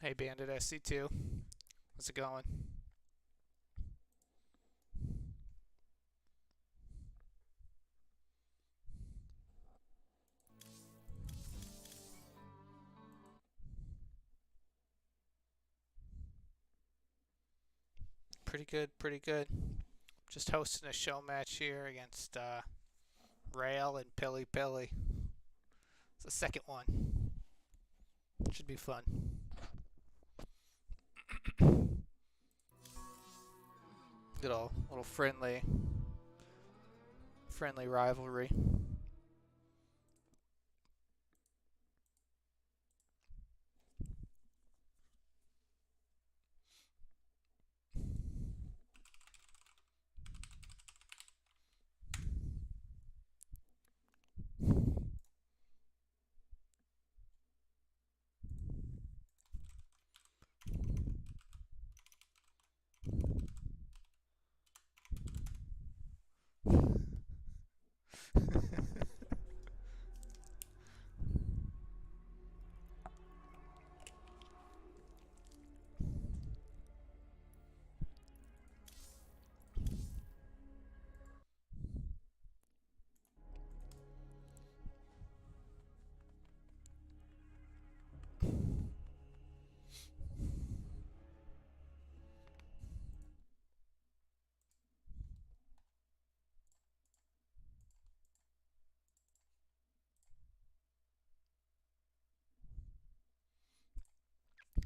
Hey Bandit SC2, how's it going? Pretty good, pretty good. Just hosting a show match here against Rail and Pili. It's the second one. Should be fun. Good old little friendly rivalry.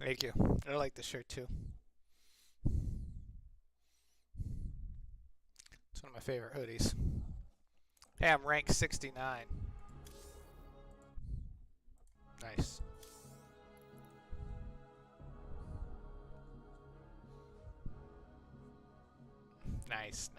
Thank you. I like the shirt too. It's one of my favorite hoodies. Hey, I'm ranked 69. Nice. Nice.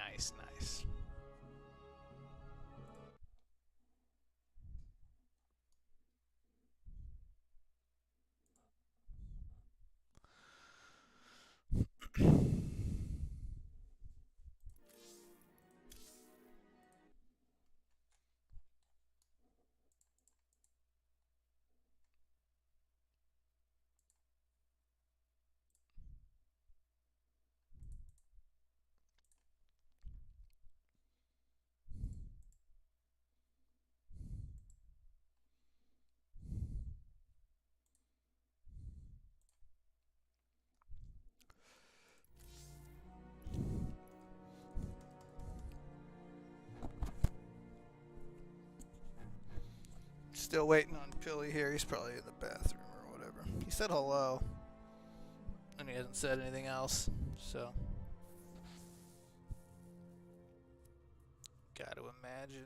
Still waiting on Pili here. He's probably in the bathroom or whatever. He said hello, and he hasn't said anything else, so gotta imagine.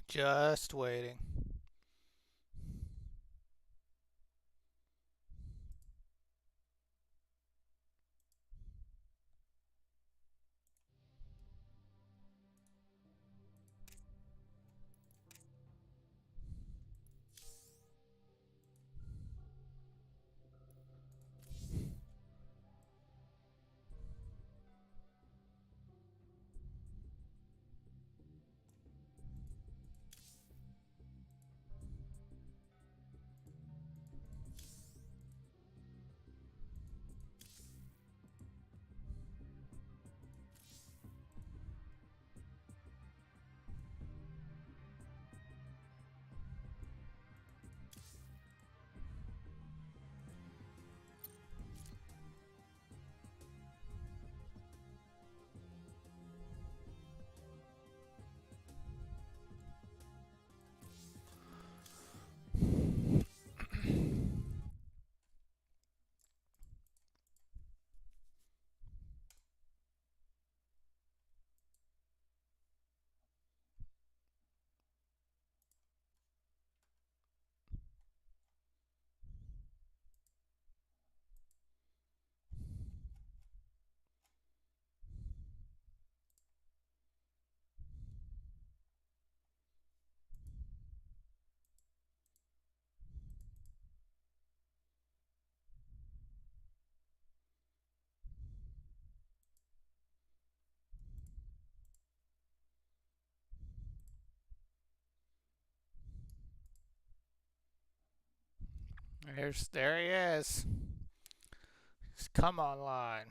Just waiting. There he is. He's come online.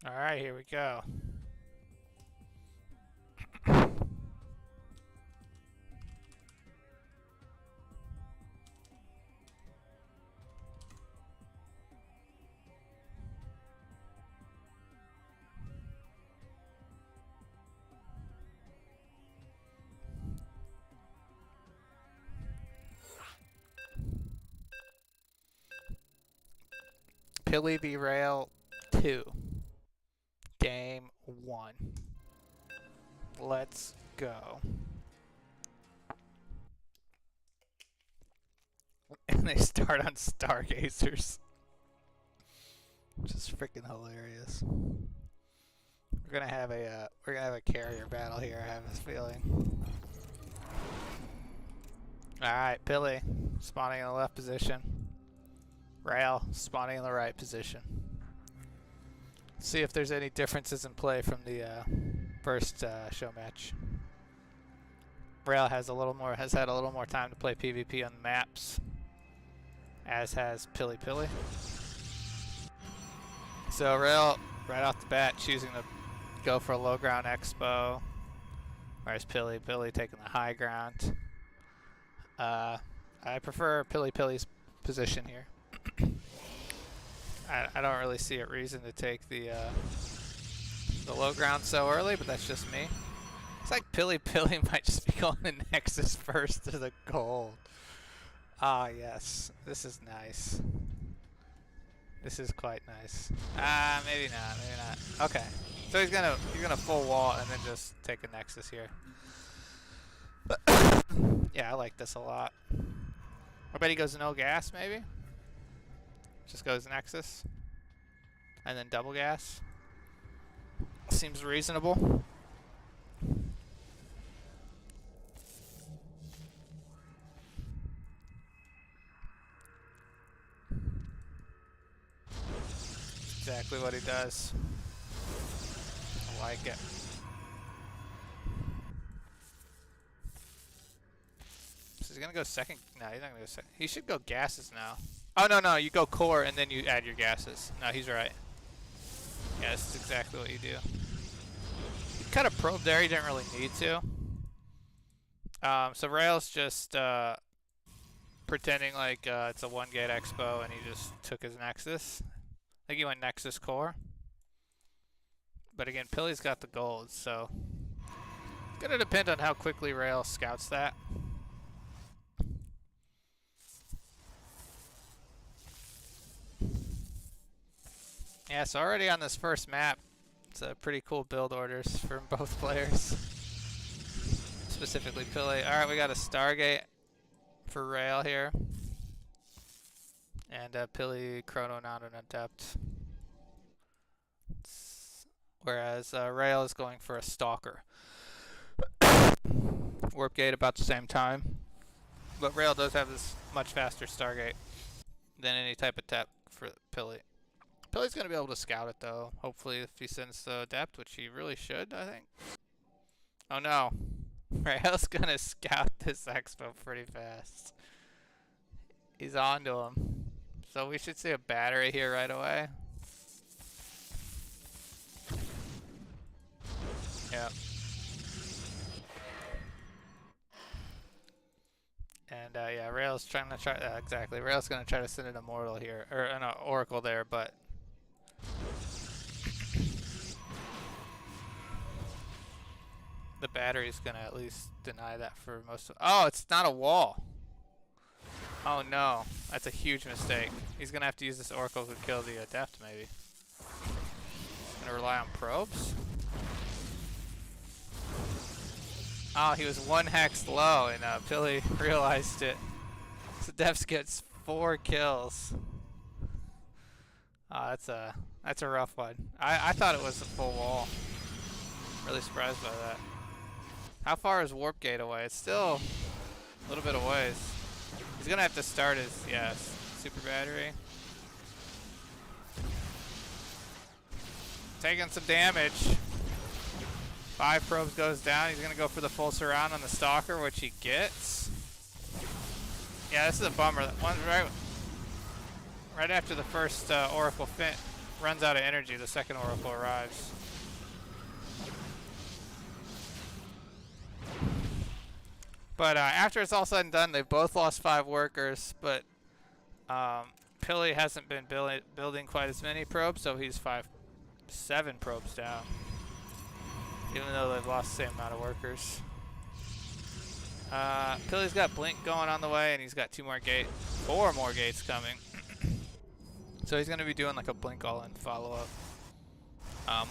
All right, here we go. Pili v Rail 2. Game 1. Let's go. And they start on Stargazers. Which is freaking hilarious. We're gonna have a carrier battle here, I have this feeling. Alright, Pili spawning in the left position. Rail spawning in the right position. See if there's any differences in play from the first show match. Rail has had a little more time to play PvP on the maps. as has Pili Pili. So Rail, right off the bat, choosing to go for a low ground expo, whereas Pili Pili taking the high ground. I prefer Pili Pili's position here. I don't really see a reason to take the low ground so early, but that's just me. It's like Pili Pili might just be going to Nexus first to the gold. Ah, yes. This is nice. This is quite nice. Maybe not, maybe not. Okay. So he's gonna full wall and then just take a Nexus here. Yeah, I like this a lot. I bet he goes no gas, maybe? Just goes Nexus. And then double gas. Seems reasonable. Exactly what he does. I like it. So he's gonna go second. No, he's not gonna go second. He should go gases now. Oh, no, you go core and then you add your gases. No, he's right. Yeah, this is exactly what you do. You cut a probe there, you didn't really need to. So Rail's just pretending like it's a one gate expo and he just took his Nexus. I think he went Nexus core. But again, Pili's got the gold, so it's gonna depend on how quickly Rail scouts that. Yeah, so already on this first map, it's a pretty cool build orders from both players. Specifically Pili. Alright, we got a Stargate for Rail here. And Pili Chrono not an adept. Whereas Rail is going for a Stalker. Warp Gate about the same time. But Rail does have this much faster Stargate than any type of tech for Pili. Pili's going to be able to scout it though. Hopefully if he sends the adept, which he really should, I think. Oh no. Rail's going to scout this expo pretty fast. He's on to him. So we should see a battery here right away. Yep. And yeah, Rail's trying to try exactly. Rail's gonna try to send an Immortal here, or an Oracle there, but the battery's gonna at least deny that for most of. Oh, it's not a wall. Oh no, that's a huge mistake. He's gonna have to use this Oracle to kill the Adept, maybe. Gonna rely on probes. Oh, he was one hex low, and Pili realized it. So Devs gets 4 kills. Oh, that's a rough one. I thought it was a full wall. Really surprised by that. How far is Warp Gate away? It's still a little bit of ways. He's gonna have to start his super battery. Taking some damage. 5 probes goes down. He's gonna go for the full surround on the Stalker, which he gets. Yeah, this is a bummer. That one right after the first Oracle runs out of energy, the second Oracle arrives. But after it's all said and done, they've both lost 5 workers, but Pili hasn't been building quite as many probes, so he's 7 probes down. Even though they've lost the same amount of workers. Pili's got Blink going on the way, and he's got 4 more gates coming. So he's going to be doing like a Blink all-in follow-up.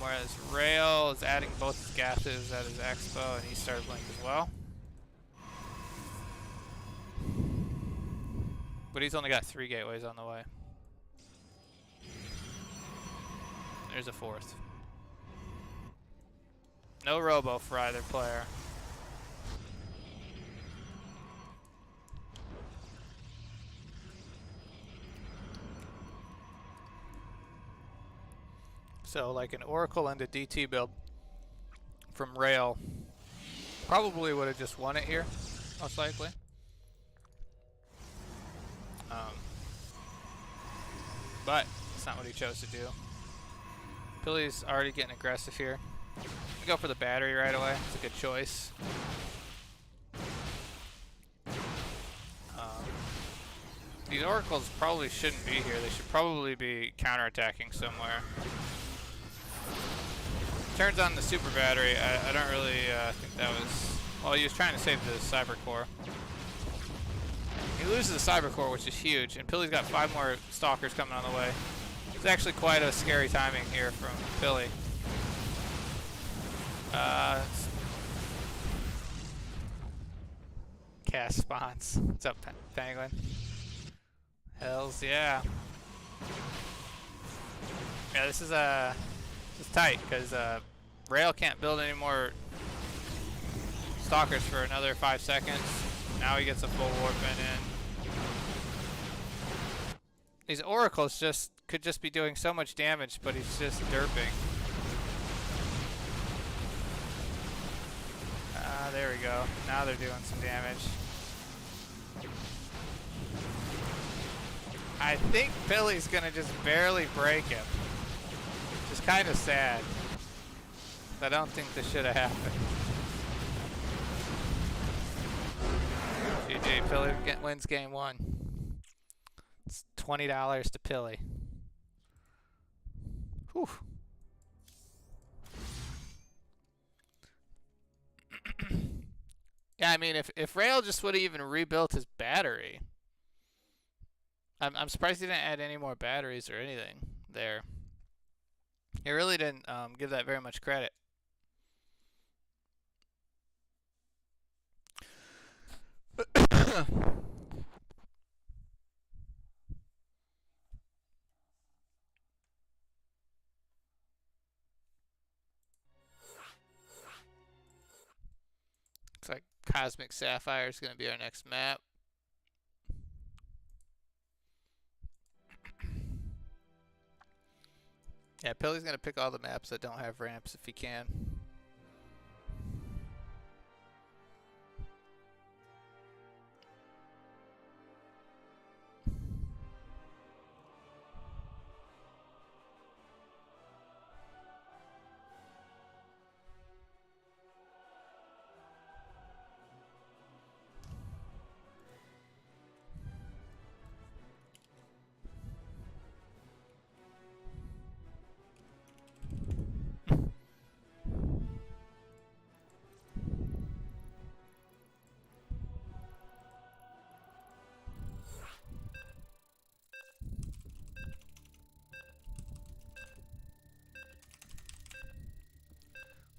Whereas Rail is adding both his gases at his expo, and he started Blink as well. But he's only got 3 gateways on the way. There's a 4th. No robo for either player. So like an Oracle and a DT build from Rail probably would have just won it here, most likely. but it's not what he chose to do. Pili's already getting aggressive here. We go for the battery right away. It's a good choice. These oracles probably shouldn't be here. They should probably be counterattacking somewhere. Turns on the super battery. I don't really think that was... Well, he was trying to save the cyber core. He loses the cyber core, which is huge, and Pili's got 5 more stalkers coming on the way. It's actually quite a scary timing here from Pili. Cast spawns. What's up, Penguin? Hells yeah. Yeah, this is tight because Rail can't build any more stalkers for another 5 seconds. Now he gets a full warpin in. These oracles could just be doing so much damage, but he's just derping. There we go. Now they're doing some damage. I think Pili's gonna just barely break him. Which is kind of sad. I don't think this should have happened. GG, Pili wins game 1. It's $20 to Pili. Whew. Yeah, I mean, if Rail just would have even rebuilt his battery, I'm surprised he didn't add any more batteries or anything there. He really didn't give that very much credit. Looks like Cosmic Sapphire is going to be our next map. Yeah, Pili's going to pick all the maps that don't have ramps if he can.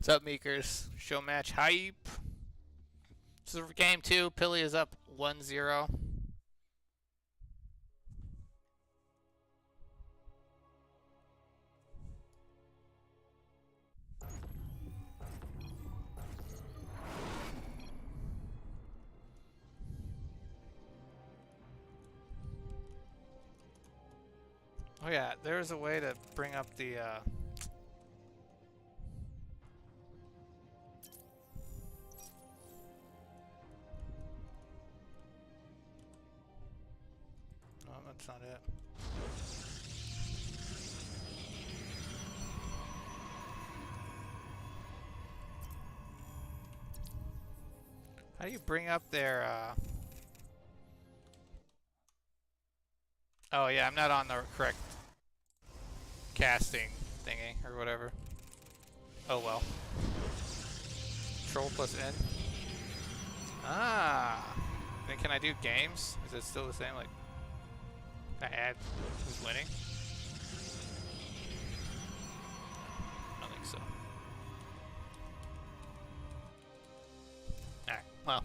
What's up, Meekers? Showmatch hype. This is for game 2. Pili is up 1-0. Oh yeah, there's a way to bring up the no, that's not it. How do you bring up their Oh yeah, I'm not on the correct casting thingy or whatever. Oh well. Control plus N. Ah. Then can I do games? Is it still the same? Like, can I add who's winning? I don't think so. Alright, well.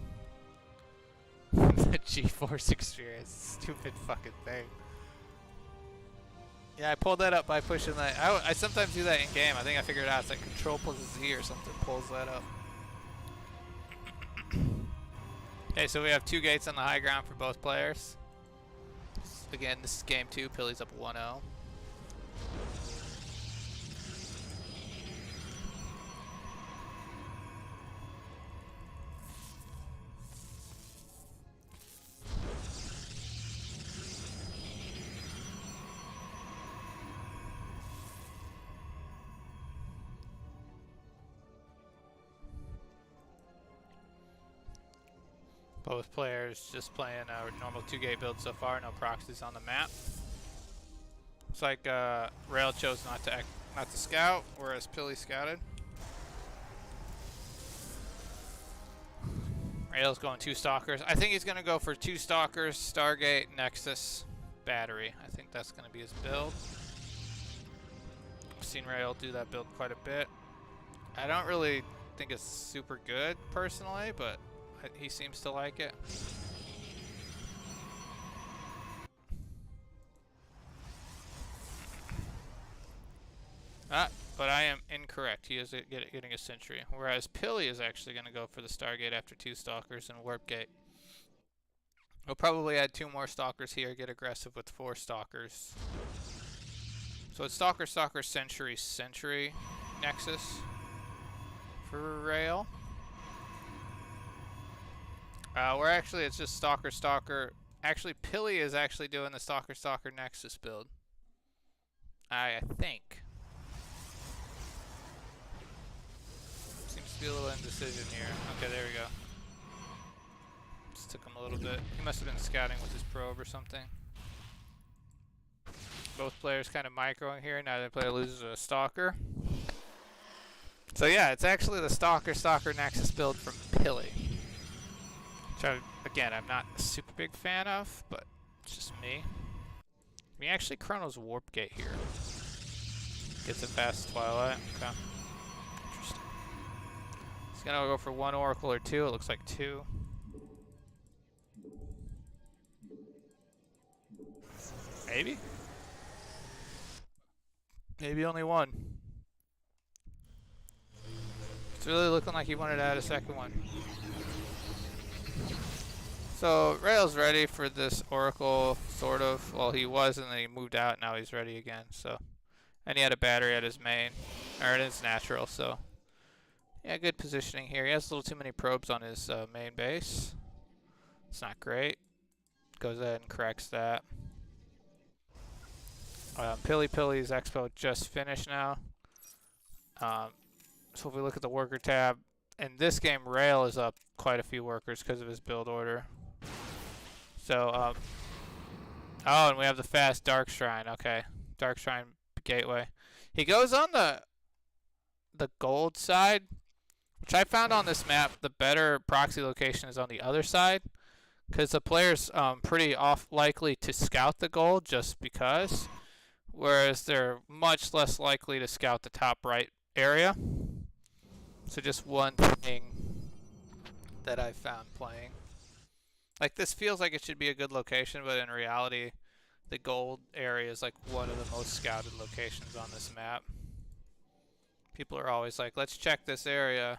The G-Force experience. Stupid fucking thing. Yeah, I pulled that up by pushing that. I sometimes do that in game. I think I figured it out. It's like Control plus Z or something pulls that up. Okay, so we have 2 gates on the high ground for both players. Again, this is game 2. Pili's up 1-0. Both players just playing a normal 2-gate build so far. No proxies on the map. Looks like Rail chose not to scout, whereas Pili scouted. Rail's going 2 stalkers. I think he's going to go for 2 stalkers, Stargate, Nexus, Battery. I think that's going to be his build. I've seen Rail do that build quite a bit. I don't really think it's super good personally, but he seems to like it. But I am incorrect. He is getting a sentry. Whereas Pili is actually going to go for the Stargate after 2 stalkers and Warp Gate. He'll probably add 2 more stalkers here, get aggressive with 4 stalkers. So it's Stalker, Stalker, Sentry, Sentry, Nexus for Rail. It's just Stalker, Stalker. Actually, Pili is actually doing the Stalker, Stalker, Nexus build. I think. Seems to be a little indecision here. Okay, there we go. Just took him a little bit. He must have been scouting with his probe or something. Both players kind of microing here. Now the player loses a Stalker. So yeah, it's actually the Stalker, Stalker, Nexus build from Pili. Which, again, I'm not a super big fan of, but it's just me. He actually Chronos Warp Gate here. Gets it past Twilight. Okay. Interesting. He's gonna go for 1 Oracle or 2. It looks like 2. Maybe? Maybe only 1. It's really looking like he wanted to add a second one. So Rail's ready for this Oracle, sort of. Well, he was, and then he moved out. Now he's ready again. So, and he had a battery at his main, or at his natural. So, yeah, good positioning here. He has a little too many probes on his main base. It's not great. Goes ahead and corrects that. Pili's Expo just finished now. So if we look at the worker tab, in this game, Rail is up quite a few workers because of his build order. So, oh, and we have the fast Dark Shrine. Okay, Dark Shrine Gateway. He goes on the gold side, which I found on this map, the better proxy location is on the other side, because the player's pretty likely to scout the gold just because, whereas they're much less likely to scout the top right area. So just one thing that I've found playing. Like, this feels like it should be a good location, but in reality, the gold area is like one of the most scouted locations on this map. People are always like, let's check this area.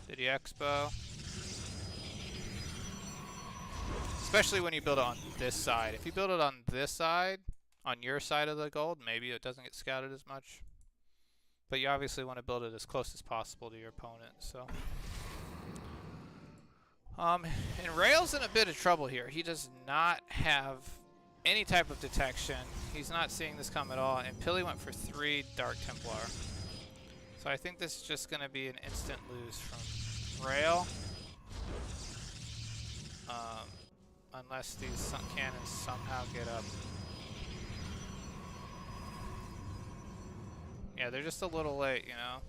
City Expo. Especially when you build it on this side. If you build it on this side, on your side of the gold, maybe it doesn't get scouted as much. But you obviously want to build it as close as possible to your opponent, so. And Rail's in a bit of trouble here. He does not have any type of detection. He's not seeing this come at all. And Pili went for 3 Dark Templar. So I think this is just going to be an instant lose from Rail. Unless these cannons somehow get up. Yeah, they're just a little late, you know.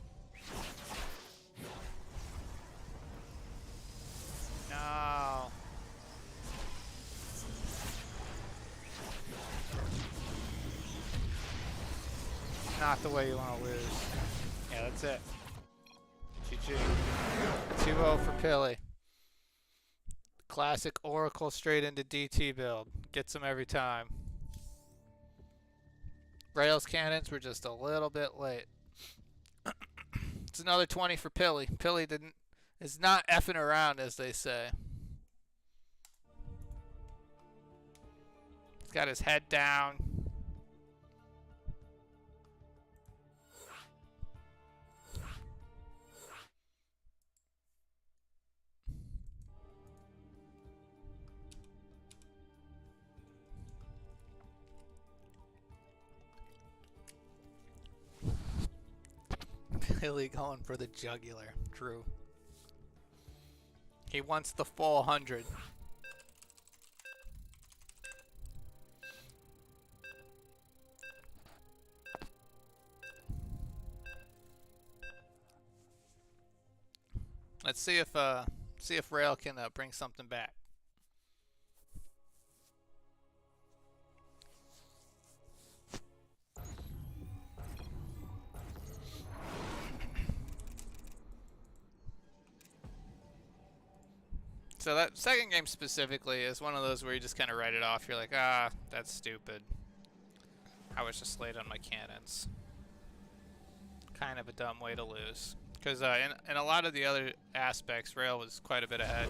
No. Not the way you want to lose. Yeah, that's it. GG. 2-0 for Pili. Classic Oracle straight into DT build. Gets them every time. Rail's cannons were just a little bit late. It's another 20 for Pili. Pili is not effing around, as they say. He's got his head down. Pili going for the jugular. True. He wants the full 100. Let's see if Rail can bring something back. So that second game specifically is one of those where you just kind of write it off. You're like, ah, that's stupid. I was just late on my cannons. Kind of a dumb way to lose. Because in a lot of the other aspects, Rail was quite a bit ahead.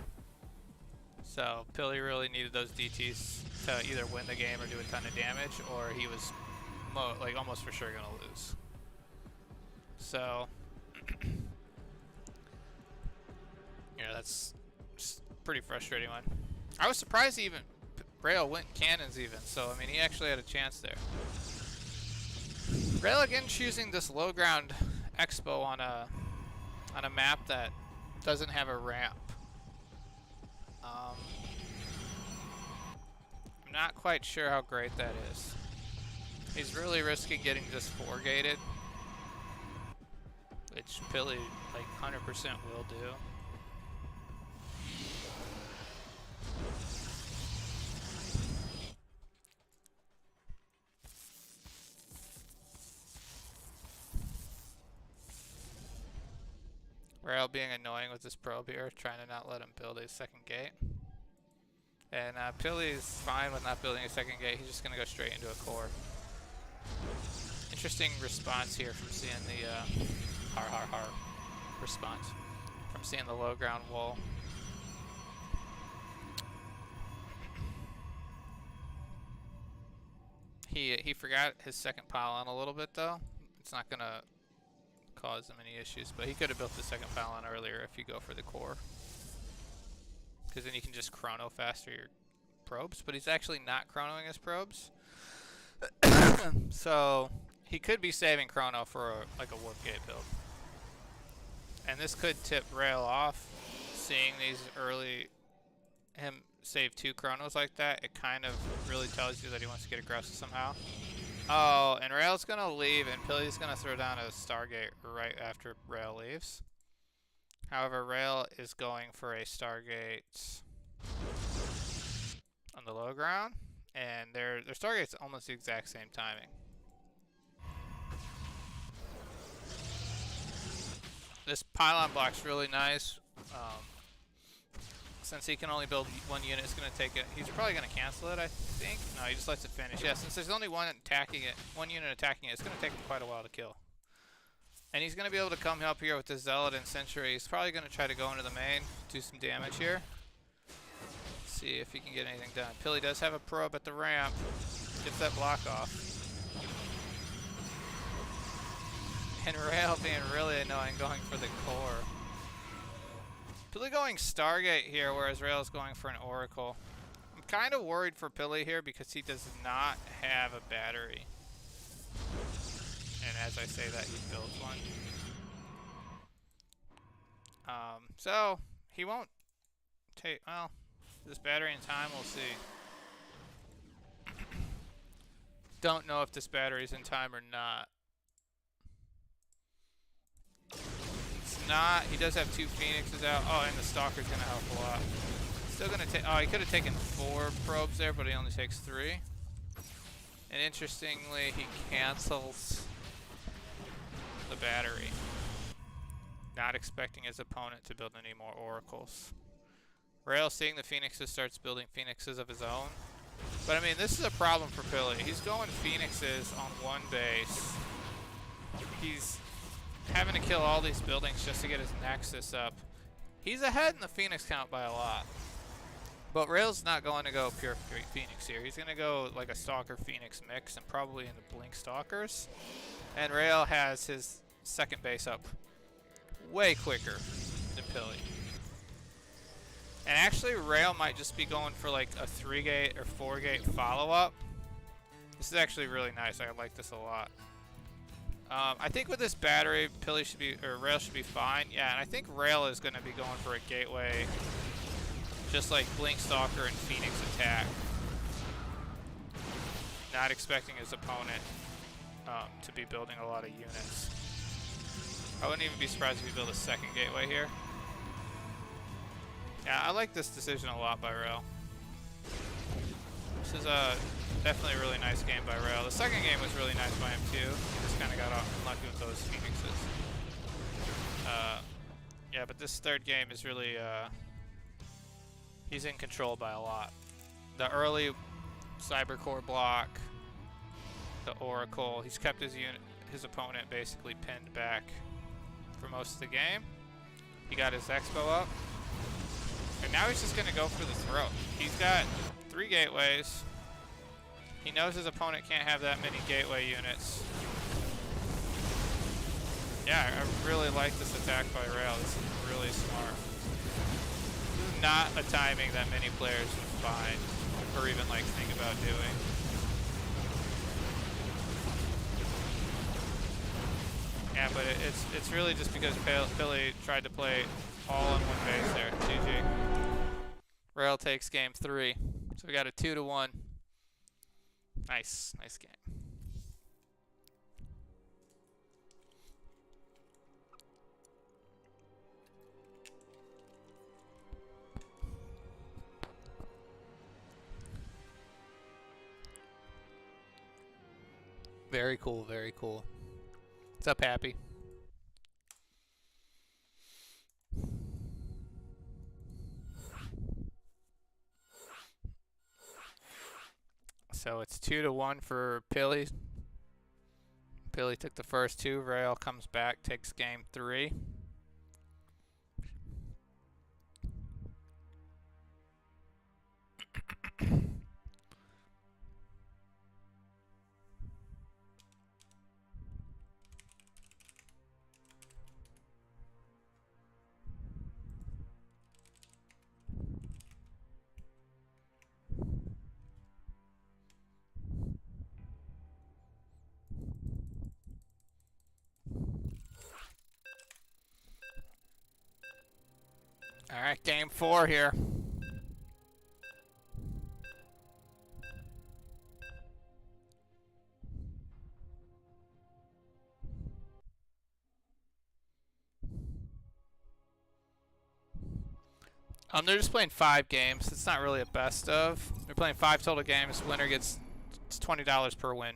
So Pili really needed those DTs to either win the game or do a ton of damage, or he was like almost for sure gonna lose. So yeah, that's just a pretty frustrating one. I was surprised even Rail went cannons even, so I mean he actually had a chance there. Rail again choosing this low ground expo on a map that doesn't have a ramp. I'm not quite sure how great that is. He's really risking getting just 4-gated, which Pili like 100% will do. Rail being annoying with this probe here, trying to not let him build a second gate. And Pili's fine with not building a second gate. He's just going to go straight into a core. Interesting response here from seeing the har response from seeing the low ground wall. He forgot his second pylon a little bit though. It's not going to cause him any issues, but he could have built the second pylon earlier if you go for the core. Because then you can just chrono faster your probes, but he's actually not chronoing his probes. So he could be saving chrono for like a warp gate build. And this could tip Rail off, seeing these early, him save 2 chronos like that. It kind of really tells you that he wants to get aggressive somehow. Oh, and Rail's going to leave, and Pili's going to throw down a Stargate right after Rail leaves. However, Rail is going for a Stargate on the low ground, and their Stargate's almost the exact same timing. This pylon block's really nice. Since he can only build 1 unit, it's going to take it. He's probably going to cancel it, I think. No, he just lets it finish. Yeah, since there's only one unit attacking it, it's going to take him quite a while to kill. And he's going to be able to come up here with the Zealot and Sentry. He's probably going to try to go into the main, do some damage here. See if he can get anything done. Pili does have a probe at the ramp. Gets that block off. And Rail being really annoying, going for the core. Pili going Stargate here, whereas Rail is going for an Oracle. I'm kind of worried for Pili here because he does not have a battery. And as I say that, he builds one. So he won't take, well, this battery in time, we'll see. Don't know if this battery's in time or not. It's not. He does have 2 Phoenixes out. Oh, and the Stalker's going to help a lot. Still going to take, oh, he could have taken 4 probes there, but he only takes 3. And interestingly, he cancels the battery. Not expecting his opponent to build any more oracles. Rail, seeing the Phoenixes, starts building Phoenixes of his own. But I mean, this is a problem for Pili. He's going Phoenixes on 1 base. He's having to kill all these buildings just to get his Nexus up. He's ahead in the Phoenix count by a lot. But Rail's not going to go pure Phoenix here. He's going to go like a Stalker Phoenix mix and probably into Blink Stalkers. And Rail has his second base up way quicker than Pili. And actually, Rail might just be going for like a 3-gate or 4-gate follow-up. This is actually really nice. I like this a lot. I think with this battery, Rail should be fine. Yeah, and I think Rail is going to be going for a gateway just like Blink Stalker and Phoenix Attack. Not expecting his opponent to be building a lot of units. I wouldn't even be surprised if he built a second gateway here. Yeah, I like this decision a lot by Rail. This is definitely a really nice game by Rail. The second game was really nice by him too. He just kind of got unlucky with those Phoenixes. Yeah, but this third game is really, he's in control by a lot. The early Cybercore block, the Oracle, he's kept his opponent basically pinned back for most of the game. He got his Expo up. And now he's just going to go for the throat. He's got 3 gateways. He knows his opponent can't have that many gateway units. Yeah, I really like this attack by Rail. This is really smart. This is not a timing that many players would find or even like think about doing. Yeah, but it's really just because Pili tried to play all on one base there. GG. Rail takes game 3. So we got a 2-1. Nice game. Very cool, very cool. What's up, Happy? So it's 2-1 for Pili. Pili took the first 2. Rail comes back, takes game 3. All right, game 4 here. They're just playing 5 games. It's not really a best of. They're playing 5 total games. Winner gets $20 per win.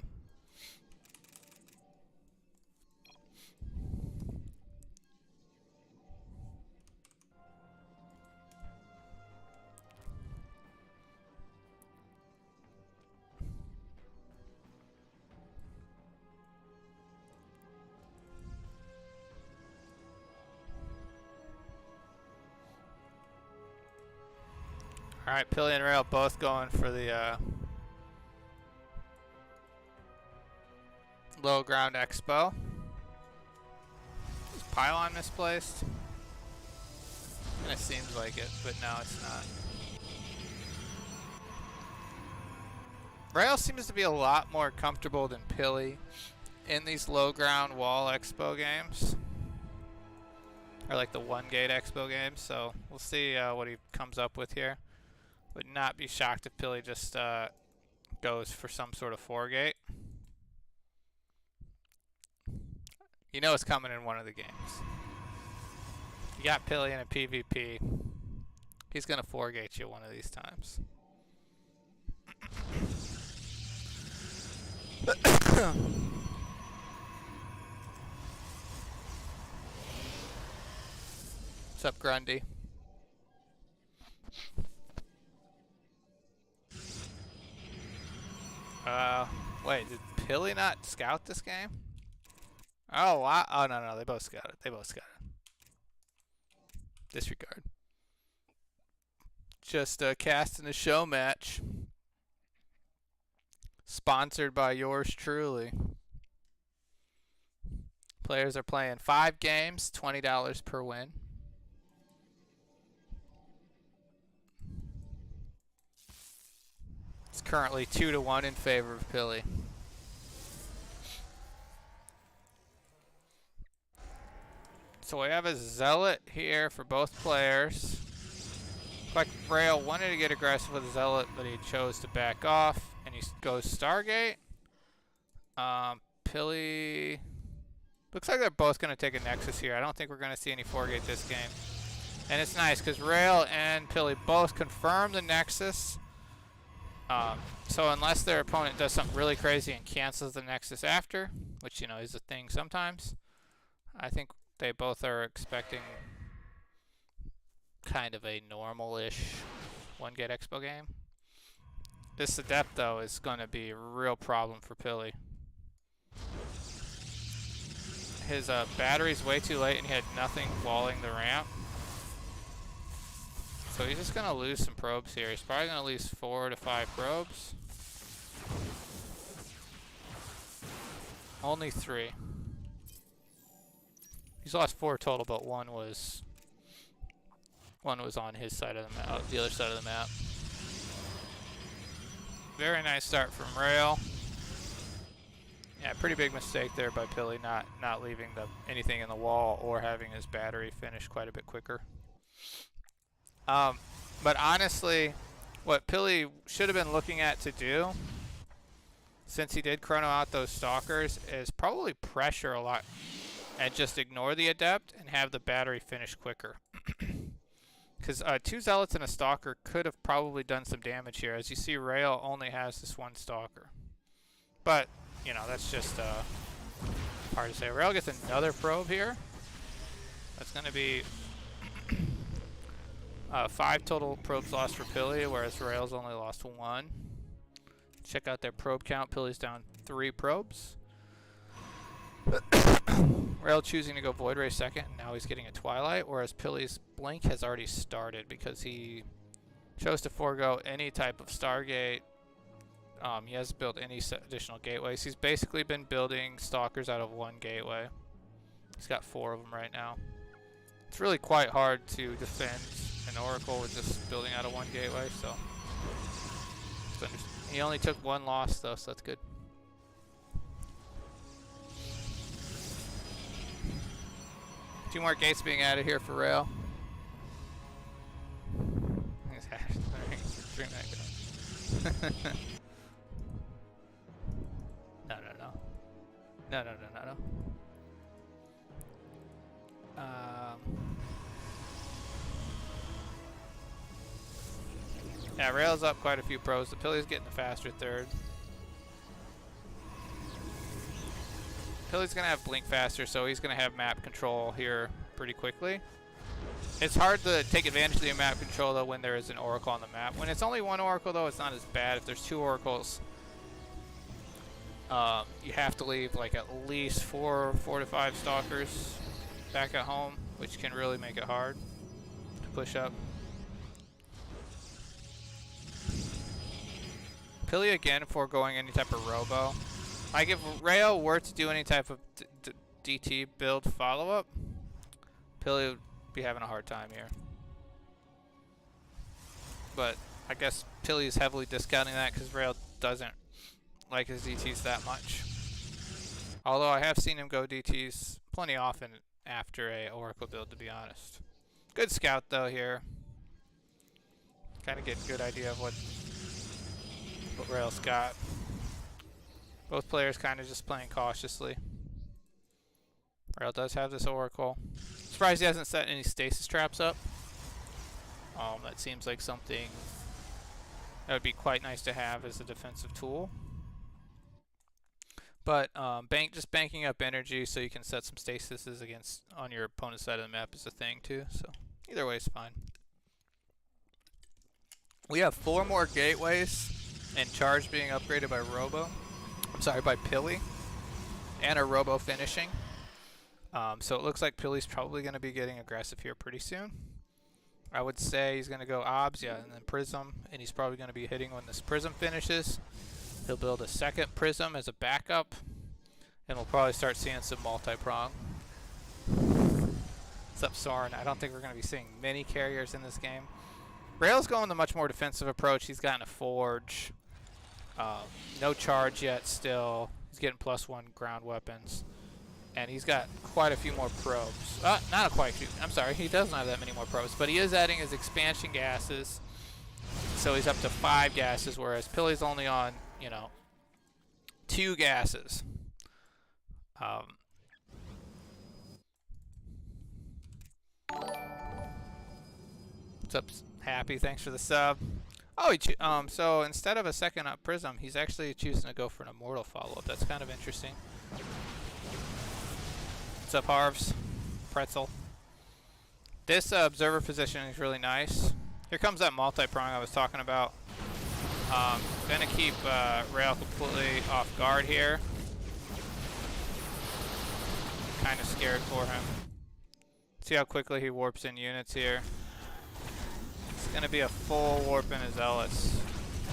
All right, Pili and Rail both going for the low ground expo. Is pylon misplaced? It seems like it, but no, it's not. Rail seems to be a lot more comfortable than Pili in these low ground wall expo games. Or like the 1-gate expo games, so we'll see what he comes up with here. Would not be shocked if Pili just goes for some sort of 4-gate. You know it's coming in one of the games. You got Pili in a PvP. He's going to 4-gate you one of these times. What's up, Grundy? Wait, did Pili not scout this game? Oh, wow. Oh, no, they both scouted. Disregard. Just casting a show match. Sponsored by yours truly. Players are playing 5 games, $20 per win. It's currently 2-1 in favor of Pili. So we have a Zealot here for both players. Like Rail wanted to get aggressive with Zealot, but he chose to back off, and he goes Stargate. Pili. Looks like they're both going to take a Nexus here. I don't think we're going to see any 4-gate this game. And it's nice because Rail and Pili both confirm the Nexus. So unless their opponent does something really crazy and cancels the Nexus after, which, you know, is a thing sometimes, I think they both are expecting kind of a normal-ish 1-gate Expo game. This Adept, though, is going to be a real problem for Pili. His battery's way too late, and he had nothing walling the ramp. So he's just going to lose some probes here. He's probably going to lose 4 to 5 probes. Only 3. He's lost 4 total, but one was on his side of the map, the other side of the map. Very nice start from Rail. Yeah, pretty big mistake there by Pili, not leaving anything in the wall or having his battery finish quite a bit quicker. But honestly, what Pili should have been looking at to do, since he did chrono out those Stalkers, is probably pressure a lot and just ignore the Adept and have the battery finish quicker. Because 2 Zealots and a Stalker could have probably done some damage here. As you see, Rail only has this 1 Stalker. But, you know, that's just hard to say. Rail gets another probe here. That's going to be 5 total probes lost for Pili, whereas Rail's only lost 1. Check out their probe count. Pili's down 3 probes. Rail choosing to go Void Ray second, and now he's getting a Twilight, whereas Pili's Blink has already started because he chose to forego any type of Stargate. He hasn't built any additional gateways. He's basically been building Stalkers out of 1 gateway. He's got 4 of them right now. It's really quite hard to defend an Oracle with just building out of 1 gateway, so he only took 1 loss though, so that's good. Two more gates being added here for Rail. No. Yeah, Rail's up quite a few pros. The Pili's getting the faster third. Pili's going to have Blink faster, so he's going to have map control here pretty quickly. It's hard to take advantage of the map control, though, when there is an Oracle on the map. When it's only 1 Oracle, though, it's not as bad. If there's 2 Oracles, you have to leave like at least 4 to 5 Stalkers back at home, which can really make it hard to push up. Pili again foregoing any type of robo. Like if Rail were to do any type of DT build follow-up, Pili would be having a hard time here. But I guess Pili is heavily discounting that because Rail doesn't like his DTs that much. Although I have seen him go DTs plenty often after a Oracle build, to be honest. Good scout though here. Kind of get a good idea of what Rail's got. Both players kind of just playing cautiously. Rail does have this Oracle. Surprised he hasn't set any stasis traps up. That seems like something that would be quite nice to have as a defensive tool. But just banking up energy so you can set some stasises against on your opponent's side of the map is a thing too. So either way is fine. We have 4 more gateways and charge being upgraded by by Pili, and a robo finishing. So it looks like Pili's probably going to be getting aggressive here pretty soon. I would say he's going to go Obs, yeah, and then Prism, and he's probably going to be hitting when this Prism finishes. He'll build a second Prism as a backup, and we'll probably start seeing some multi-prong. What's up, Soren? I don't think we're going to be seeing many carriers in this game. Rail's going the much more defensive approach. He's gotten a Forge. No charge yet still. He's getting +1 ground weapons. And he's got quite a few more probes. Not quite a few. I'm sorry, he doesn't have that many more probes, but he is adding his expansion gases. So he's up to 5 gases, whereas Pili's only on, 2 gases. What's up, Happy? Thanks for the sub. Oh, so instead of a second up Prism, he's actually choosing to go for an Immortal follow-up. That's kind of interesting. What's up, Harvs? Pretzel. This observer position is really nice. Here comes that multi-prong I was talking about. Gonna keep Rail completely off guard here. Kind of scared for him. See how quickly he warps in units here. It's gonna be a full warp in his Zealots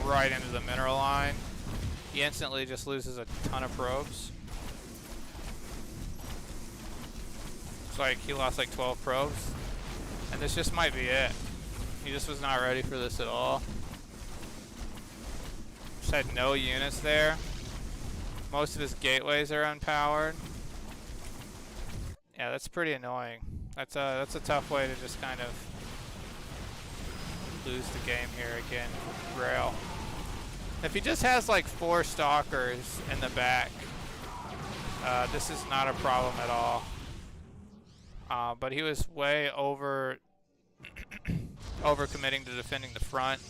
right into the mineral line. He instantly just loses a ton of probes. It's like he lost like 12 probes. And this just might be it. He just was not ready for this at all. Just had no units there. Most of his gateways are unpowered. Yeah, that's pretty annoying. That's a tough way to just kind of lose the game here again, Rail. If he just has like 4 stalkers in the back, this is not a problem at all. But he was way over committing to defending the front,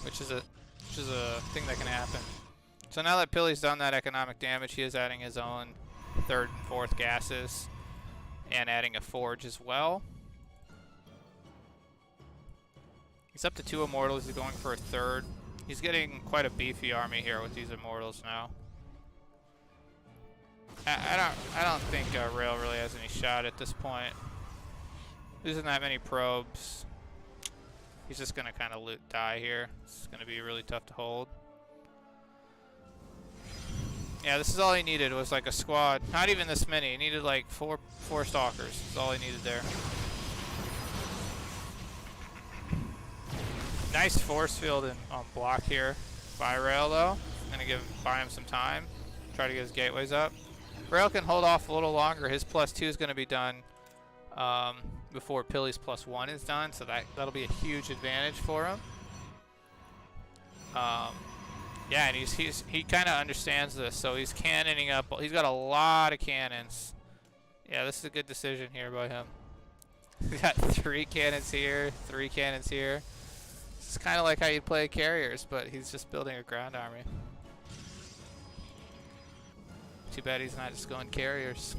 which is a thing that can happen. So now that Pili's done that economic damage, he is adding his own 3rd and 4th gases and adding a forge as well. He's up to 2 immortals. He's going for a 3rd. He's getting quite a beefy army here with these immortals now. I don't think Rail really has any shot at this point. Losing that many probes. He's just gonna kind of die here. It's gonna be really tough to hold. Yeah, this is all he needed was like a squad. Not even this many. He needed like four stalkers. That's all he needed there. Nice force field on block here by Rail though. Gonna buy him some time. Try to get his gateways up. Rail can hold off a little longer. His +2 is gonna be done before Pili's +1 is done, so that'll be a huge advantage for him. Yeah, and he kind of understands this, so he's cannoning up. He's got a lot of cannons. Yeah, this is a good decision here by him. He's got 3 cannons here, 3 cannons here. It's kind of like how you'd play carriers, but he's just building a ground army. Too bad he's not just going carriers.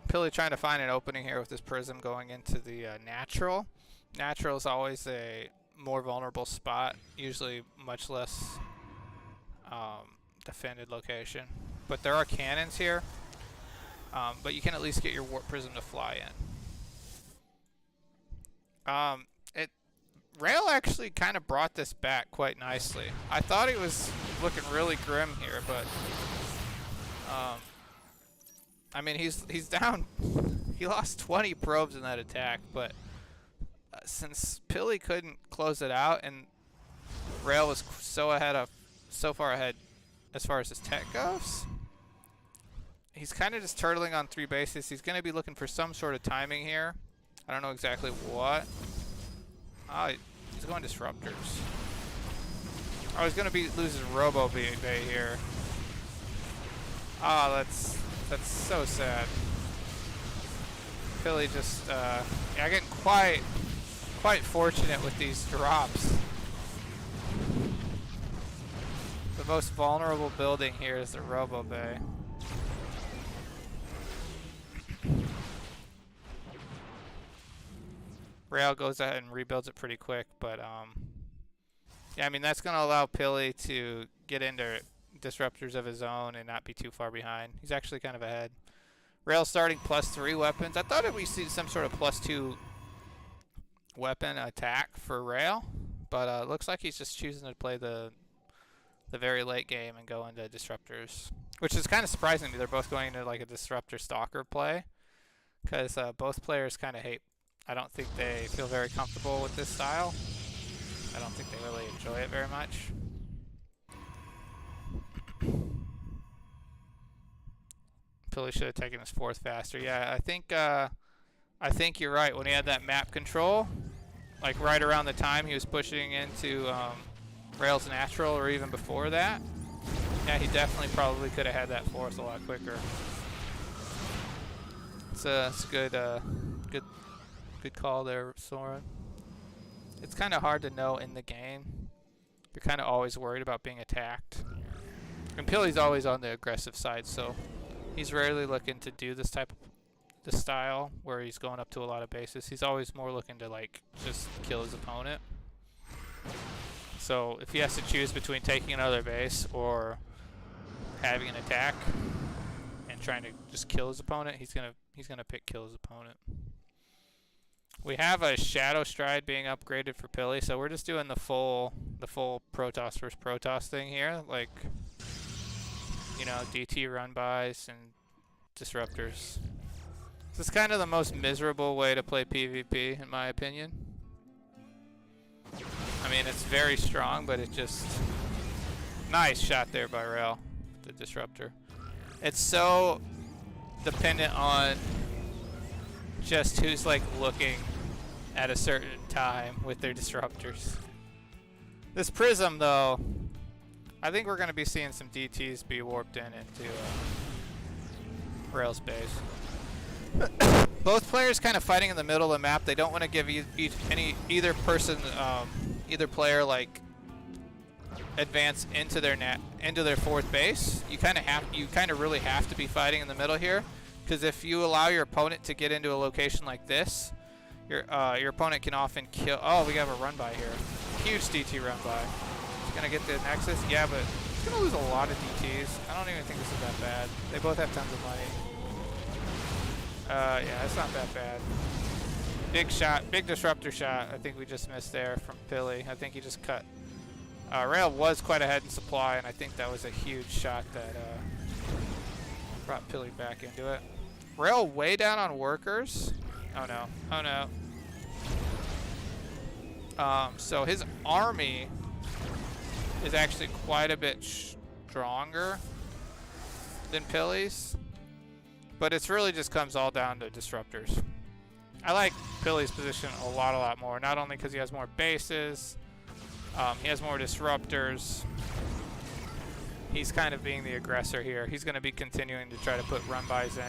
Pili trying to find an opening here with this prism going into the natural. Natural is always a more vulnerable spot, usually much less defended location. But there are cannons here, but you can at least get your warp prism to fly in. Rail actually kind of brought this back quite nicely. I thought he was looking really grim here, but I mean he's down. He lost 20 probes in that attack, but since Pili couldn't close it out and Rail was so far ahead as far as his tech goes, he's kind of just turtling on 3 bases. He's going to be looking for some sort of timing here. I don't know exactly what. Oh, he's going disruptors. Oh, he's going to lose his Robo Bay here. Oh, that's so sad. Pili just yeah, getting quite fortunate with these drops. The most vulnerable building here is the Robo Bay. Rail goes ahead and rebuilds it pretty quick, but yeah, I mean that's going to allow Pili to get into disruptors of his own and not be too far behind. He's actually kind of ahead. Rail starting +3 weapons. I thought we'd see some sort of +2 weapon attack for Rail, but looks like he's just choosing to play the very late game and go into disruptors, which is kind of surprising to me. They're both going into like a disruptor stalker play because both players kind of hate. I don't think they feel very comfortable with this style. I don't think they really enjoy it very much. Pili should have taken his 4th faster. Yeah, I think you're right. When he had that map control, like right around the time he was pushing into Rail's natural, or even before that, yeah, he definitely probably could have had that 4th a lot quicker. It's a good call there, Soren. It's kind of hard to know in the game. You're kind of always worried about being attacked. And Pili's always on the aggressive side, so he's rarely looking to do this style where he's going up to a lot of bases. He's always more looking to like just kill his opponent. So if he has to choose between taking another base or having an attack and trying to just kill his opponent, he's gonna pick kill his opponent. We have a Shadow Stride being upgraded for Pili, so we're just doing the full Protoss versus Protoss thing here, like, you know, DT run bys and disruptors. This is kind of the most miserable way to play PvP, in my opinion. I mean, it's very strong, but it just... Nice shot there by Rail, the disruptor. It's so dependent on just who's, like, looking at a certain time with their disruptors. This Prism, though, I think we're going to be seeing some DTs be warped into Rail's base. Both players kind of fighting in the middle of the map. They don't want to give either player like advance into their 4th base. You kind of really have to be fighting in the middle here, because if you allow your opponent to get into a location like this, your opponent can often kill. Oh, we have a run by here. Huge DT run by. He's gonna get the Nexus. Yeah, but he's gonna lose a lot of DTs. I don't even think this is that bad. They both have tons of money. Yeah, it's not that bad. Big shot, big disruptor shot. I think we just missed there from Pili. I think he just cut. Rail was quite ahead in supply, and I think that was a huge shot that brought Pili back into it. Rail way down on workers. Oh no, oh no. So his army is actually quite a bit stronger than Pili's. But it's really just comes all down to disruptors. I like Pili's position a lot more. Not only because he has more bases, he has more disruptors. He's kind of being the aggressor here. He's going to be continuing to try to put run-bys in.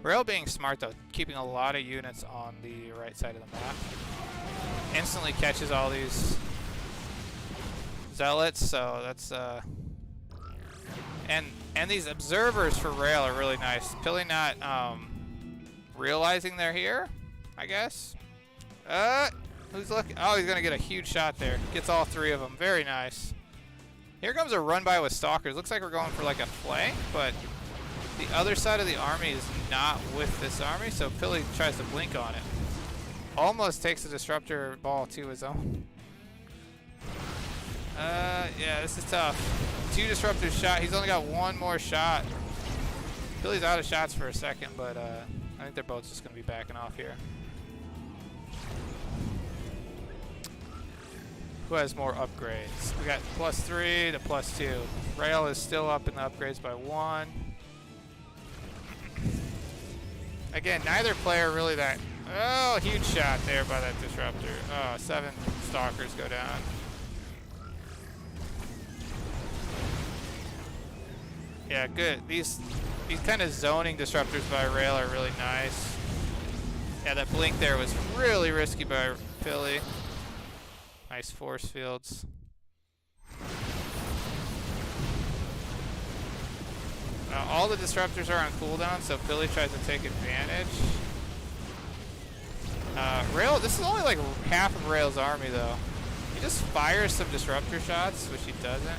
Rail being smart, though, keeping a lot of units on the right side of the map. Instantly catches all these zealots, so that's... And these observers for Rail are really nice. Pili not realizing they're here, I guess. Who's looking? Oh, he's going to get a huge shot there. Gets all 3 of them. Very nice. Here comes a run-by with Stalkers. Looks like we're going for like a flank, but the other side of the army is not with this army, so Pili tries to blink on it. Almost takes the disruptor ball to his own. Yeah, this is tough. 2 disruptors shot. He's only got 1 more shot. Pili's out of shots for a second, but I think they're both just going to be backing off here. Who has more upgrades? We got +3 to +2. Rail is still up in the upgrades by 1. Again, neither player really that... Oh, huge shot there by that disruptor. Oh, 7 stalkers go down. Yeah, good. These kind of zoning disruptors by Rail are really nice. Yeah, that blink there was really risky by Pili. Nice force fields. Now all the disruptors are on cooldown, so Pili tries to take advantage. Rail, this is only like half of Rail's army though. He just fires some disruptor shots, which he doesn't.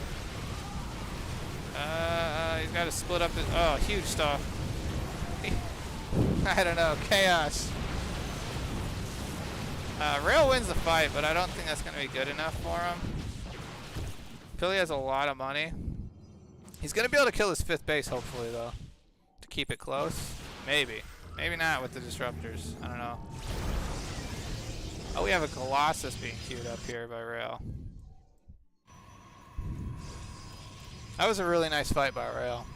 He's got to split up his... Oh, huge stuff. I don't know. Chaos. Rail wins the fight, but I don't think that's going to be good enough for him. Pili has a lot of money. He's going to be able to kill his 5th base, hopefully, though. To keep it close. Maybe. Maybe not with the disruptors. I don't know. Oh, we have a Colossus being queued up here by Rail. That was a really nice fight by Rail.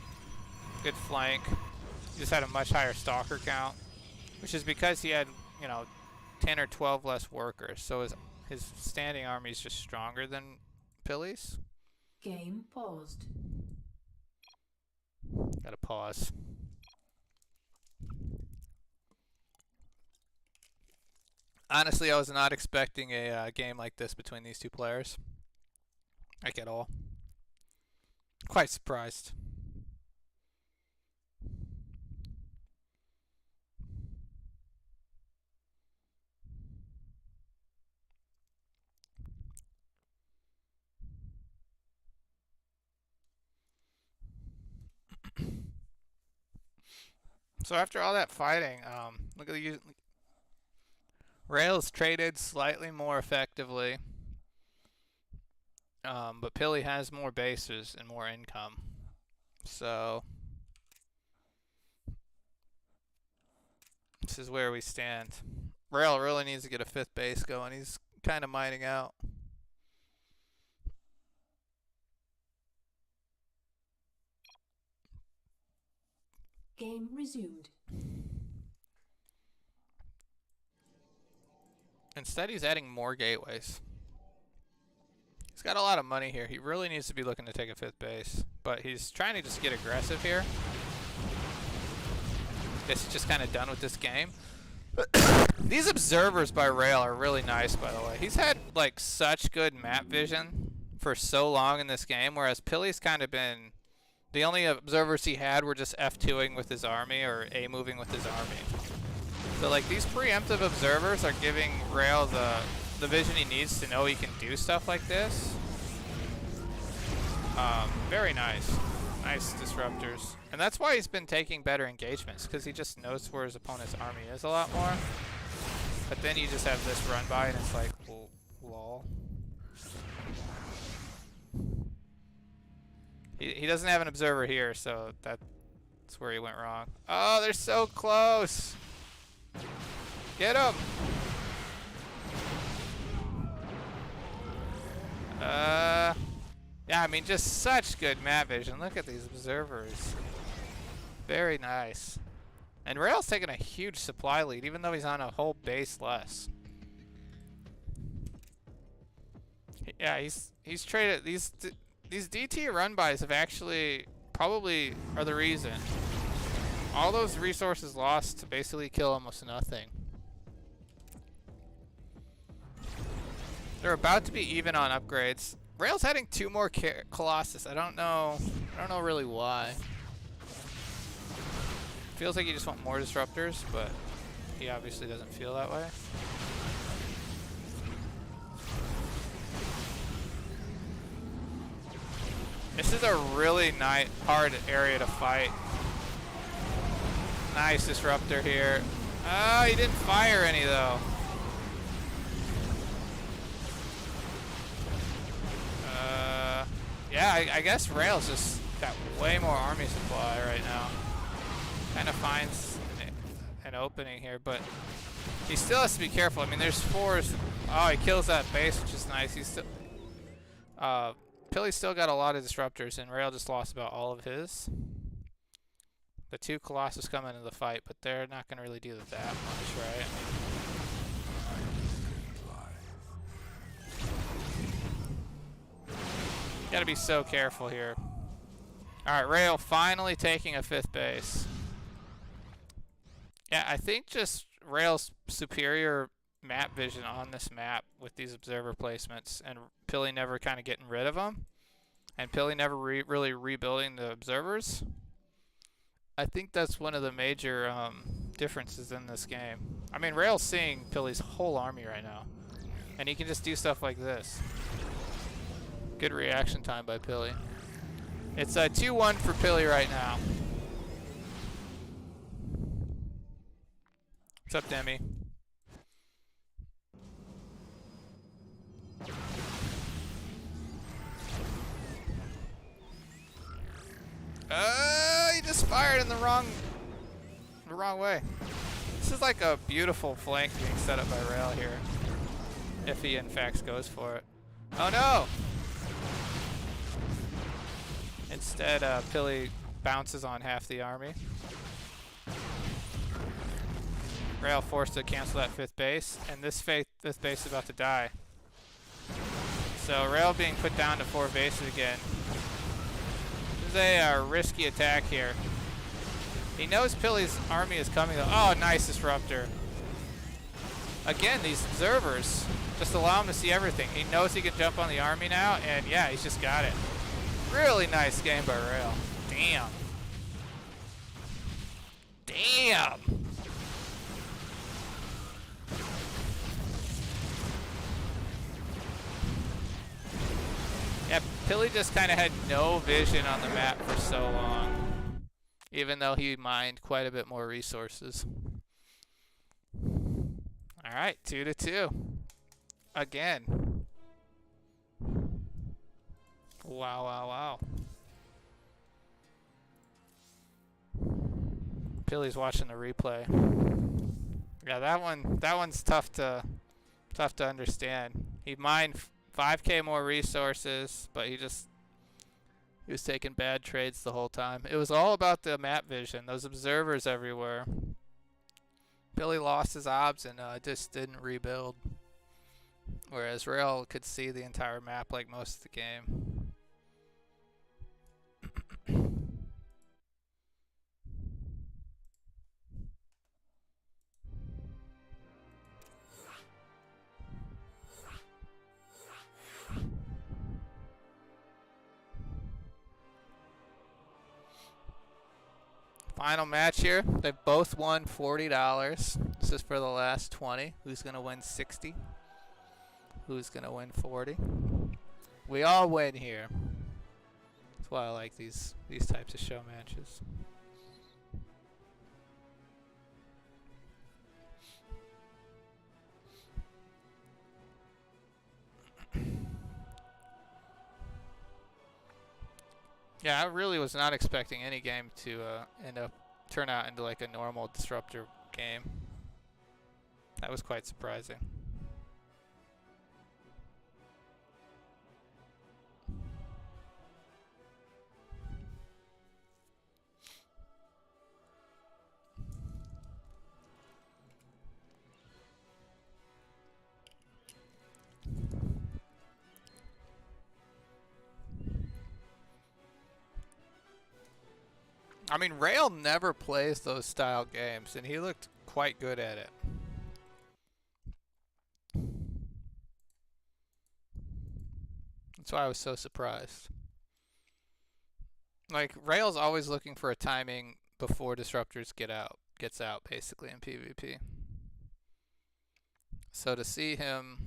Good flank. He just had a much higher stalker count, which is because he had, you know, 10 or 12 less workers. So his standing army is just stronger than Pili's. Game paused. Gotta pause. Honestly, I was not expecting a game like this between these two players. Like at all. Quite surprised. So after all that fighting, look at the Rail's traded slightly more effectively, but Pili has more bases and more income. So this is where we stand. Rail really needs to get a 5th base going. He's kind of mining out. Game resumed. Instead, he's adding more gateways. He's got a lot of money here. He really needs to be looking to take a 5th base, but he's trying to just get aggressive here. Guess he's just kind of done with this game. These observers by Rail are really nice, by the way. He's had like such good map vision for so long in this game, whereas Pili's kind of been, the only observers he had were just F2ing with his army or A-moving with his army. So like these preemptive observers are giving Rail the vision he needs to know he can do stuff like this. Very nice. Nice disruptors. And that's why he's been taking better engagements, because he just knows where his opponent's army is a lot more. But then you just have this run by and it's like, lol. He doesn't have an observer here, so that's where he went wrong. Oh, they're so close. Get him. Yeah, I mean, just such good map vision. Look at these observers. Very nice. And Rail's taking a huge supply lead, even though he's on a whole base less. Yeah, he's traded these DT run bys have actually probably are the reason. All those resources lost to basically kill almost nothing. They're about to be even on upgrades. Rail's adding 2 more Colossus. I don't know really why. Feels like you just want more disruptors, but he obviously doesn't feel that way. This is a really hard area to fight. Nice disruptor here. Oh, he didn't fire any though. Yeah, I guess Rail's just got way more army supply right now. Kind of finds an opening here, but he still has to be careful. I mean, there's 4s. Oh, he kills that base, which is nice. He's still... Pili's still got a lot of disruptors, and Rail just lost about all of his. The 2 Colossus come into the fight, but they're not going to really do that much, right? Gotta be so careful here. Alright, Rail finally taking a 5th base. Yeah, I think just Rail's superior map vision on this map with these observer placements, and Pili never kind of getting rid of them, and Pili never really rebuilding the observers. I think that's one of the major differences in this game. I mean, Rail's seeing Pili's whole army right now, and he can just do stuff like this. Good reaction time by Pili. It's a 2-1 for Pili right now. What's up, Demi? He just fired in the wrong way. This is like a beautiful flank being set up by Rail here. if he in fact goes for it. Oh no! Instead, Pili bounces on half the army. Rail forced to cancel that 5th base, and this 5th base is about to die. So Rail being put down to 4 bases again. This is a risky attack here. He knows Pili's army is coming. Oh, nice disruptor. Again, these observers just allow him to see everything. He knows he can jump on the army now, and yeah, he's just got it. Really nice game by Rail. Damn. Damn. Yeah, Pili just kind of had no vision on the map for so long, even though he mined quite a bit more resources. All right, 2-2. Again. Wow, wow, wow. Pili's watching the replay. Yeah, that one's tough to understand. He mined 5k more resources, but he was taking bad trades the whole time. It was all about the map vision, those observers everywhere. Pili lost his obs and just didn't rebuild. Whereas Rail could see the entire map like most of the game. Final match here. They've both won $40. This is for the last 20. Who's going to win 60? Who's going to win 40? We all win here. That's why I like these types of show matches. Yeah, I really was not expecting any game to turn out into like a normal disruptor game. That was quite surprising. I mean, Rail never plays those style games, and he looked quite good at it. That's why I was so surprised. Like, Rail's always looking for a timing before disruptors gets out basically in PvP. So to see him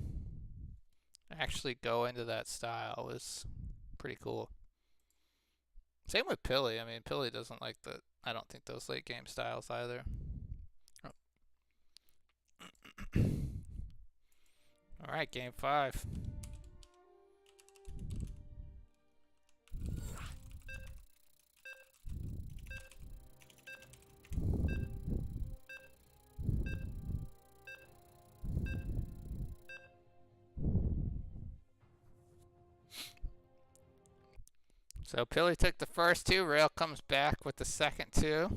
actually go into that style was pretty cool. Same with Pili. I mean, Pili doesn't like I don't think those late game styles either. All right, game 5. So Pili took the first 2. Rail comes back with the second 2.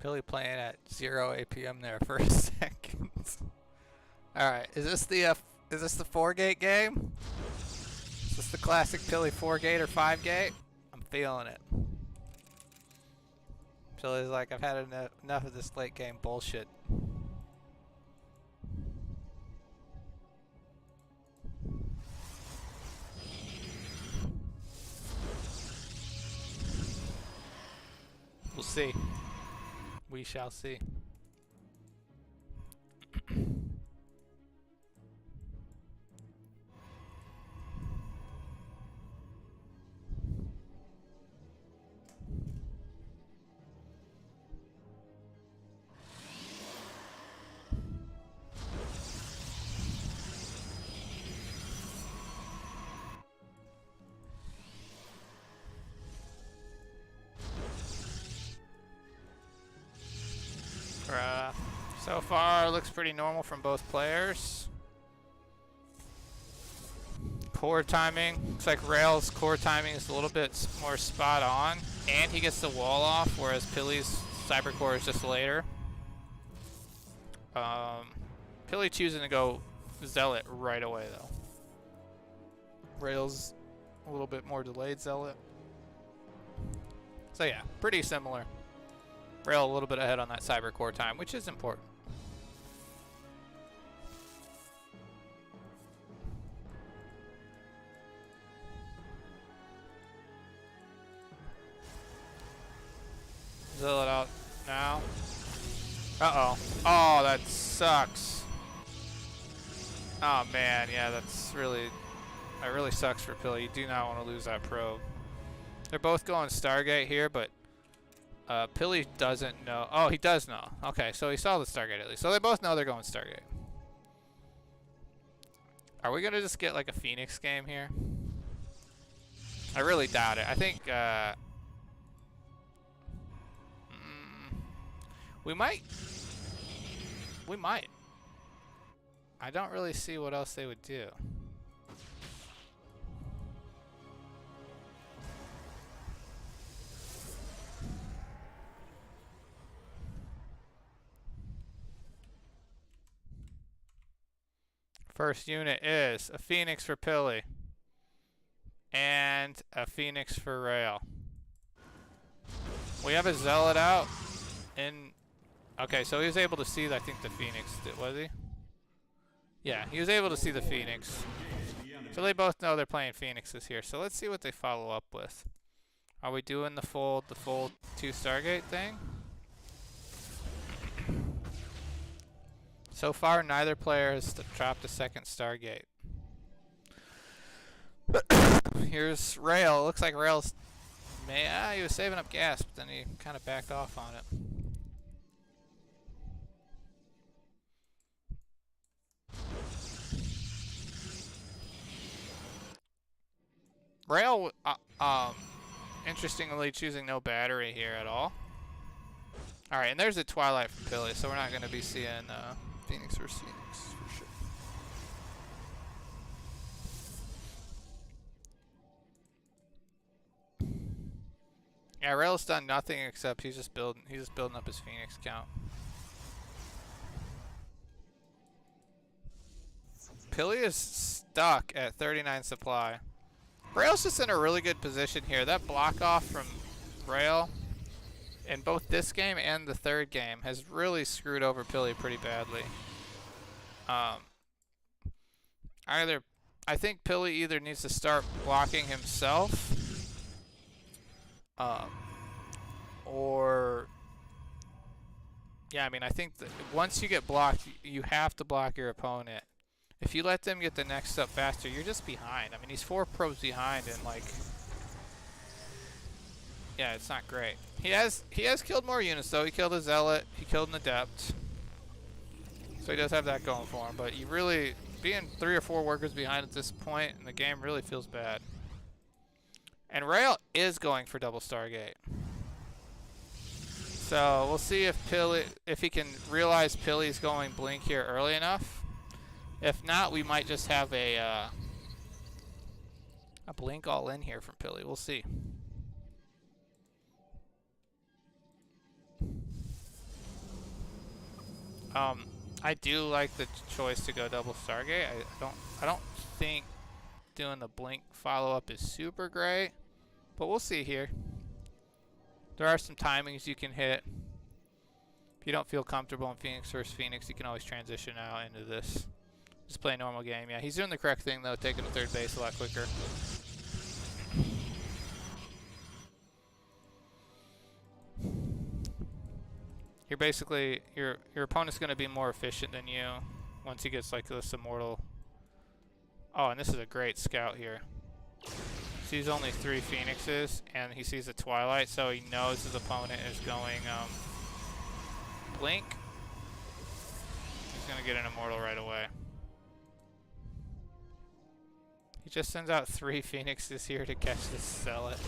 Pili playing at 0 APM there for a second. All right, is this the 4-gate game? Is this the classic Pili 4-gate or 5-gate? I'm feeling it. Pili's like, I've had enough of this late game bullshit. We'll see. We shall see. So far, looks pretty normal from both players. Core timing. Looks like Rail's core timing is a little bit more spot on. And he gets the wall off, whereas Pili's cyber core is just later. Pili choosing to go Zealot right away, though. Rail's a little bit more delayed Zealot. So yeah, pretty similar. Rail a little bit ahead on that cyber core time, which is important. Zealot out now. Uh-oh. Oh, that sucks. Oh, man. Yeah, that's really... That really sucks for Pili. You do not want to lose that probe. They're both going Stargate here, but Pili doesn't know. Oh, he does know. Okay, so he saw the Stargate at least. So they both know they're going Stargate. Are we going to just get like a Phoenix game here? I really doubt it. I think... we might. We might. I don't really see what else they would do. First unit is a Phoenix for Pili. And a Phoenix for Rail. We have a Zealot out. Okay, so he was able to see, I think, the Phoenix. Was he? Yeah, he was able to see the Phoenix. So they both know they're playing Phoenixes here. So let's see what they follow up with. Are we doing the full 2 Stargate thing? So far, neither player has dropped a second Stargate. Here's Rail. Looks like Rail's... he was saving up gas, but then he kind of backed off on it. Rail, interestingly, choosing no battery here at all. Alright, and there's a Twilight from Pili, so we're not going to be seeing Phoenix versus Phoenix for sure. Yeah, Rail's done nothing except he's just building up his Phoenix count. Pili is stuck at 39 supply. Rail's just in a really good position here. That block off from Rail in both this game and the third game has really screwed over Pili pretty badly. I think Pili either needs to start blocking himself, or yeah, I mean, I think that once you get blocked, you have to block your opponent. If you let them get the next step faster, you're just behind. I mean, he's 4 probes behind, and like, yeah, it's not great. He has killed more units though. He killed a Zealot. He killed an Adept. So he does have that going for him. But you really, being 3 or 4 workers behind at this point in the game really feels bad. And Rail is going for double Stargate. So we'll see if he can realize Pili's going Blink here early enough. If not, we might just have a Blink all in here from Pili. We'll see. I do like the choice to go double Stargate. I don't think doing the Blink follow-up is super great, but we'll see here. There are some timings you can hit. If you don't feel comfortable in Phoenix versus Phoenix, you can always transition out into this. Just play a normal game. Yeah, he's doing the correct thing though, taking the third base a lot quicker. You're basically, your opponent's going to be more efficient than you once he gets like this Immortal. Oh, and this is a great scout here. Sees only 3 Phoenixes, and he sees a Twilight, so he knows his opponent is going Blink. He's going to get an Immortal right away. He just sends out 3 Phoenixes here to catch this Zealot.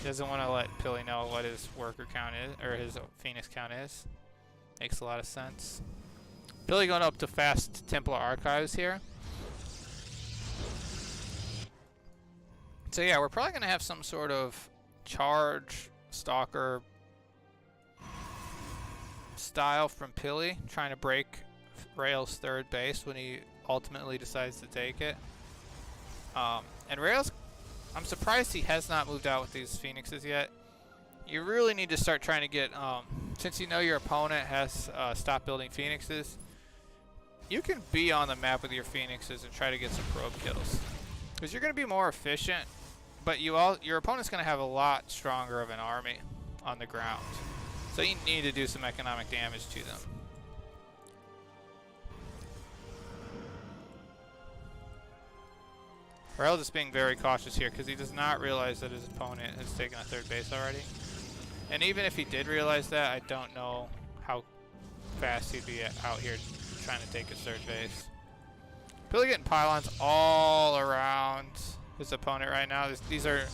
He doesn't want to let Pili know what his worker count is, or his Phoenix count is. Makes a lot of sense. Pili going up to fast Templar Archives here. So yeah, we're probably going to have some sort of charge stalker style from Pili, trying to break Rail's third base when he ultimately decides to take it. And Rail's, I'm surprised he has not moved out with these Phoenixes yet. You really need to start trying to get, since you know your opponent has stopped building Phoenixes, you can be on the map with your Phoenixes and try to get some probe kills. Because you're going to be more efficient, but your opponent's going to have a lot stronger of an army on the ground. So you need to do some economic damage to them. Rail just being very cautious here because he does not realize that his opponent has taken a third base already. And even if he did realize that, I don't know how fast he'd be out here trying to take his third base. Pili getting pylons all around his opponent right now. These are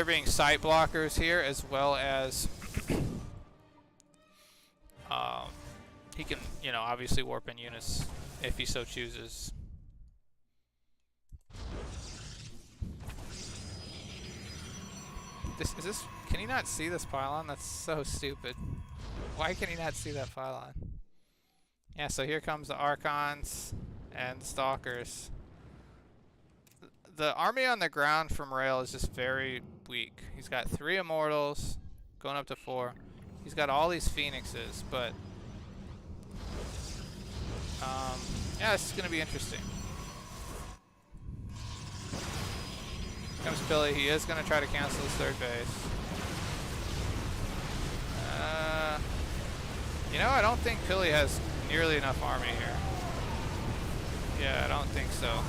being sight blockers here, as well as he can, you know, obviously warp in units if he so chooses. Can he not see this pylon? That's so stupid. Why can he not see that pylon? Yeah, so here comes the Archons and the Stalkers. The army on the ground from Rail is just very weak. He's got 3 Immortals, going up to 4. He's got all these Phoenixes, but yeah, this is going to be interesting. Comes Pili. He is going to try to cancel his third base. You know, I don't think Pili has nearly enough army here. Yeah, I don't think so.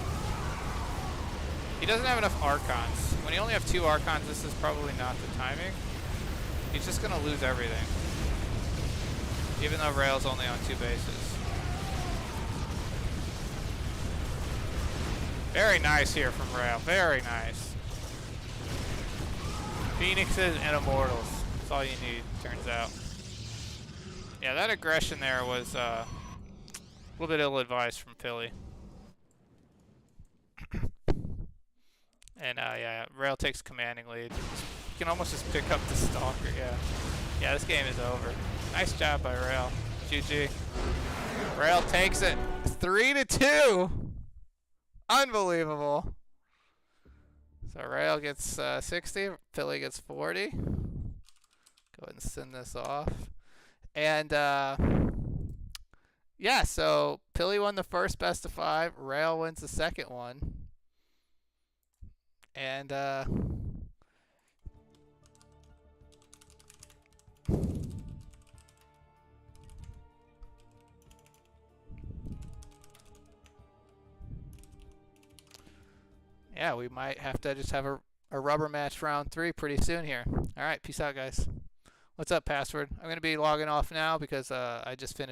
He doesn't have enough Archons. When you only have 2 Archons, this is probably not the timing. He's just going to lose everything. Even though Rail's only on 2 bases. Very nice here from Rail. Very nice. Phoenixes and Immortals. That's all you need, turns out. Yeah, that aggression there was a little bit ill-advised from Pili. And yeah, Rail takes commanding lead. You can almost just pick up the Stalker, yeah. Yeah, this game is over. Nice job by Rail. GG. Rail takes it 3-2. Unbelievable. So Rail gets 60, Pili gets 40. Go ahead and send this off. And yeah, so Pili won the first best of 5. Rail wins the second one. And yeah, we might have to just have a rubber match round 3 pretty soon here. All right, peace out, guys. What's up, Password? I'm going to be logging off now because I just finished